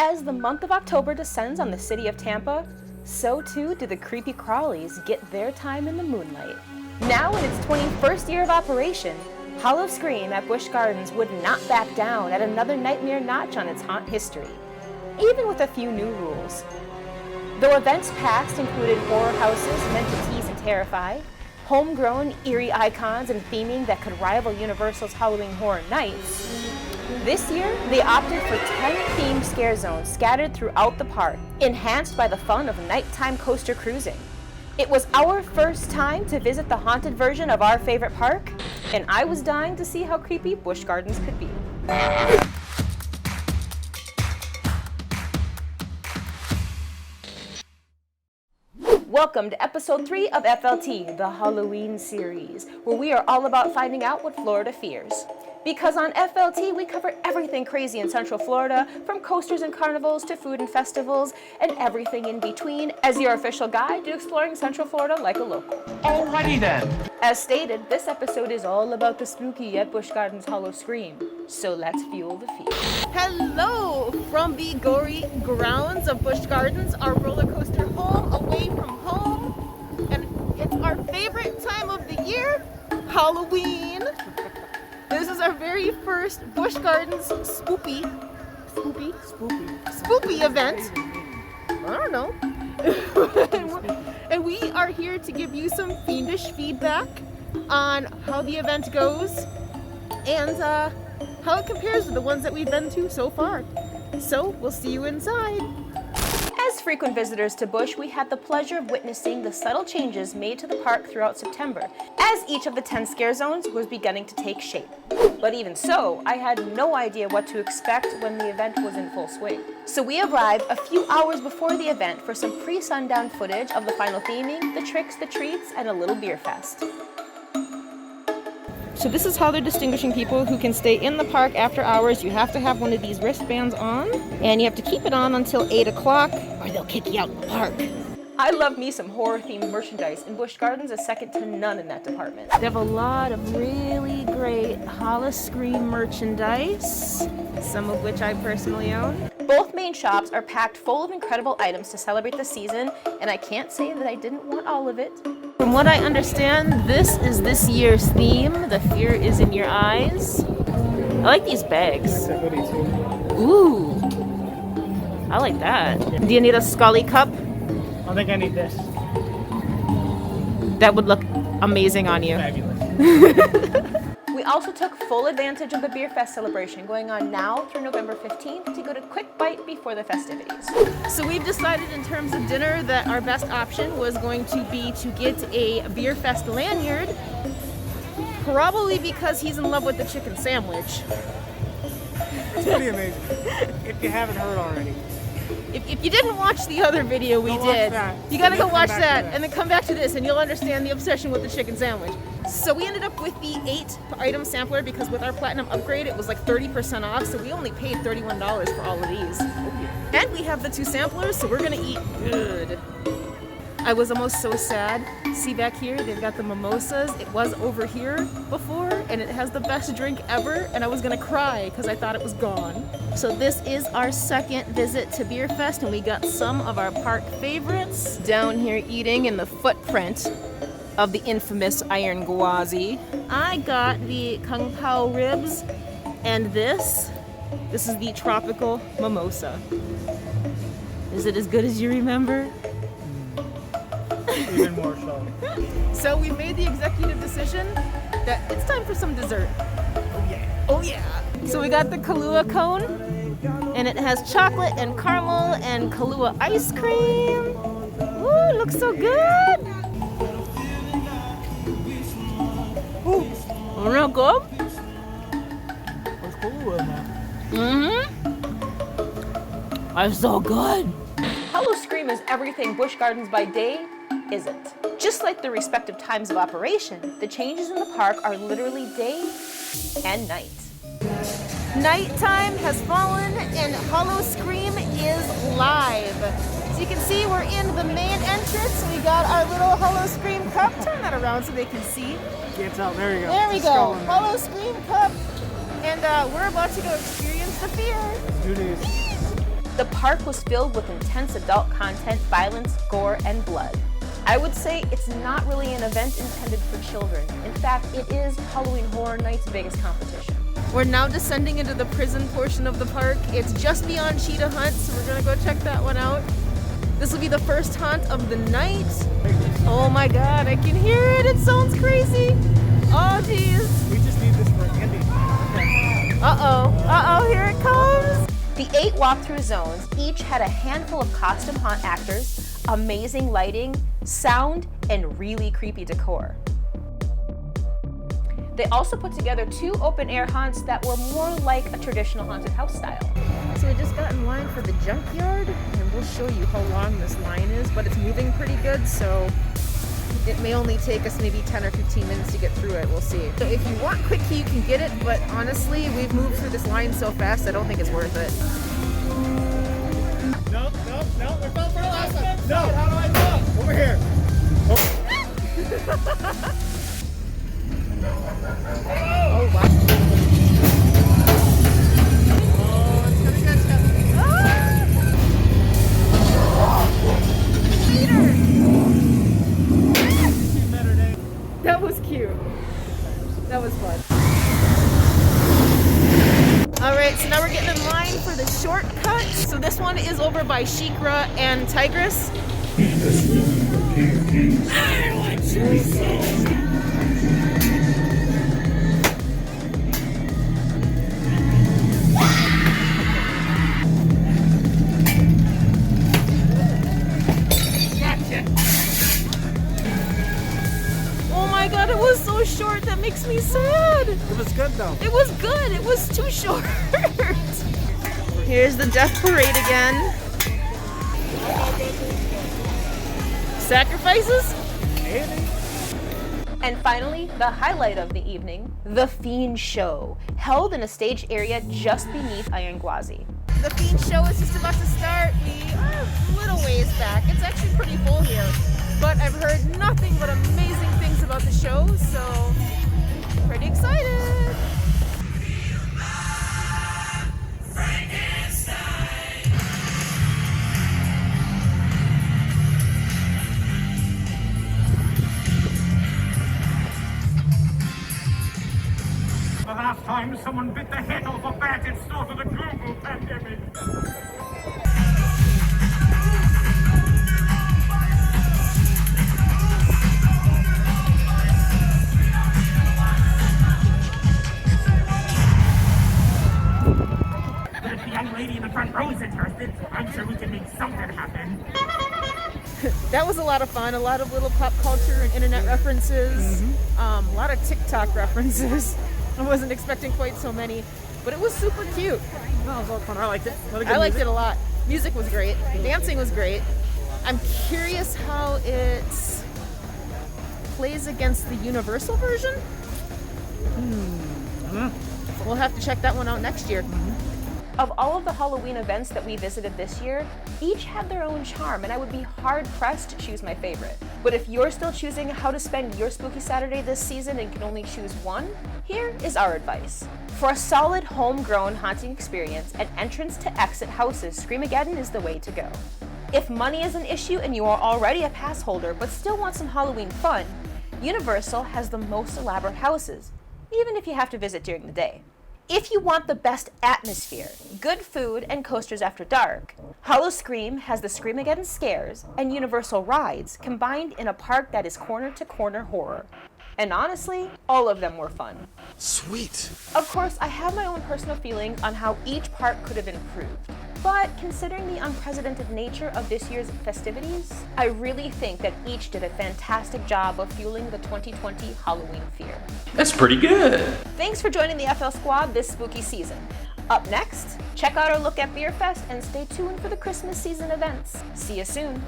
As the month of October descends on the city of Tampa, so too do the creepy crawlies get their time in the moonlight. Now in its 21st year of operation, HOWL-O-SCREAM at Busch Gardens would not back down at another nightmare notch on its haunt history, even with a few new rules. Though events past included horror houses meant to tease and terrify, homegrown, eerie icons and theming that could rival Universal's Halloween Horror Nights, this year they opted for 10 themed scare zones scattered throughout the park, enhanced by the fun of nighttime coaster cruising. It was our first time to visit the haunted version of our favorite park, and I was dying to see how creepy Busch Gardens could be. Welcome to episode 3 of FLT, the Halloween series, where we are all about finding out what Florida fears. Because on FLT, we cover everything crazy in Central Florida, from coasters and carnivals to food and festivals, and everything in between, as your official guide to exploring Central Florida like a local. Alrighty then. As stated, this episode is all about the spooky at Busch Gardens HOWL-O-SCREAM, so let's fuel the fear. Hello from the gory grounds of Busch Gardens, our roller coaster home away from home, and it's our favorite time of the year, Halloween. This is our very first Busch Gardens spoopy event. I don't know. And we are here to give you some fiendish feedback on how the event goes and how it compares to the ones that we've been to so far. So we'll see you inside. As frequent visitors to Busch, we had the pleasure of witnessing the subtle changes made to the park throughout September, as each of the 10 scare zones was beginning to take shape. But even so, I had no idea what to expect when the event was in full swing. So we arrived a few hours before the event for some pre-sundown footage of the final theming, the tricks, the treats, and a little beer fest. So this is how they're distinguishing people who can stay in the park after hours. You have to have one of these wristbands on, and you have to keep it on until 8 o'clock, or they'll kick you out of the park. I love me some horror-themed merchandise, and Busch Gardens is second to none in that department. They have a lot of really great HOWL-O-SCREAM merchandise, some of which I personally own. Both main shops are packed full of incredible items to celebrate the season, and I can't say that I didn't want all of it. From what I understand, this is this year's theme. The fear is in your eyes. I like these bags. Ooh, I like that. Do you need a Scully cup? I think I need this. That would look amazing on you. Fabulous. We also took full advantage of the Beer Fest celebration going on now through November 15th to go to Quick Bite before the festivities. So we've decided in terms of dinner that our best option was going to be to get a Beer Fest lanyard, probably because he's in love with the chicken sandwich. It's pretty amazing, if you haven't heard already. If you didn't watch the other video we did, you gotta go watch that and then come back to this and you'll understand the obsession with the chicken sandwich. So we ended up with the 8-item sampler because with our platinum upgrade it was like 30% off, so we only paid $31 for all of these. And we have the 2 samplers, so we're gonna eat good. I was almost so sad. See back here, they've got the mimosas. It was over here before, and it has the best drink ever, and I was gonna cry because I thought it was gone. So this is our second visit to Beer Fest, and we got some of our park favorites down here eating in the footprint of the infamous Iron Gwazi. I got the Kung Pao ribs, and this is the tropical mimosa. Is it as good as you remember? Even more so. So we made the executive decision that it's time for some dessert. Oh yeah. Oh yeah. So we got the Kahlua cone, and it has chocolate and caramel and Kahlua ice cream. Ooh, looks so good. Ooh. Real good. What's cool now? That's so good. HOWL-O-SCREAM is everything Busch Gardens by day isn't. Just like the respective times of operation, the changes in the park are literally day and night. Nighttime has fallen and HOWL-O-SCREAM is live. So you can see we're in the main entrance. We got our little HOWL-O-SCREAM cup. Turn that around so they can see. Can't tell. There you go. There we go. HOWL-O-SCREAM cup. And we're about to go experience the fear. Do this. The The park was filled with intense adult content, violence, gore, and blood. I would say it's not really an event intended for children. In fact, it is Halloween Horror Night's biggest competition. We're now descending into the prison portion of the park. It's just beyond Cheetah Hunt, so we're gonna go check that one out. This will be the first haunt of the night. Oh my god, I can hear it. It sounds crazy. Oh geez. We just need this for Andy. Uh-oh, here it comes. The 8 walkthrough zones each had a handful of costume haunt actors, amazing lighting, sound, and really creepy decor. They also put together 2 open-air haunts that were more like a traditional haunted house style. So we just got in line for the junkyard, and we'll show you how long this line is, but it's moving pretty good, so it may only take us maybe 10 or 15 minutes to get through it. We'll see. So if you want quick key, you can get it, but honestly, we've moved through this line so fast, I don't think it's worth it. No, we're fell for the last one. No, how do I go? Over here. Oh, Oh, wow. oh, it's gonna get you. Better day. That was cute. That was fun. Alright, so now we're getting in line for the shortcut. So this one is over by Shikra and Tigress. I want your soul. Oh my god, it was so short. That makes me sad. It was good though. It was good. It was too short. Here's the death parade again. Sacrifices? Maybe. And finally, the highlight of the evening, the Fiend Show, held in a stage area just beneath Iron Gwazi. The Fiend Show is just about to start. We are a little ways back. It's actually pretty full here, but I've heard nothing but amazing things about the show, so pretty excited. The last time someone bit the head off a bat, it started a global pandemic. If the young lady in the front row is interested, I'm sure we can make something happen. That was a lot of fun. A lot of little pop culture and internet references. A lot of TikTok references. I wasn't expecting quite so many, but it was super cute. No, it was a lot of fun. I liked it. I liked it a lot. Music was great. Dancing was great. I'm curious how it plays against the Universal version. We'll have to check that one out next year. Of all of the Halloween events that we visited this year, each had their own charm, and I would be hard-pressed to choose my favorite. But if you're still choosing how to spend your spooky Saturday this season and can only choose one, here is our advice. For a solid homegrown haunting experience, an entrance to exit houses, Scream-a-Geddon is the way to go. If money is an issue and you are already a pass holder but still want some Halloween fun, Universal has the most elaborate houses, even if you have to visit during the day. If you want the best atmosphere, good food, and coasters after dark, HOWL-O-SCREAM has the Scream-a-Geddon scares and Universal rides combined in a park that is corner-to-corner horror. And honestly, all of them were fun. Sweet. Of course, I have my own personal feelings on how each park could have improved. But considering the unprecedented nature of this year's festivities, I really think that each did a fantastic job of fueling the 2020 Halloween fear. That's pretty good. Thanks for joining the FL Squad this spooky season. Up next, check out our look at Beer Fest and stay tuned for the Christmas season events. See you soon.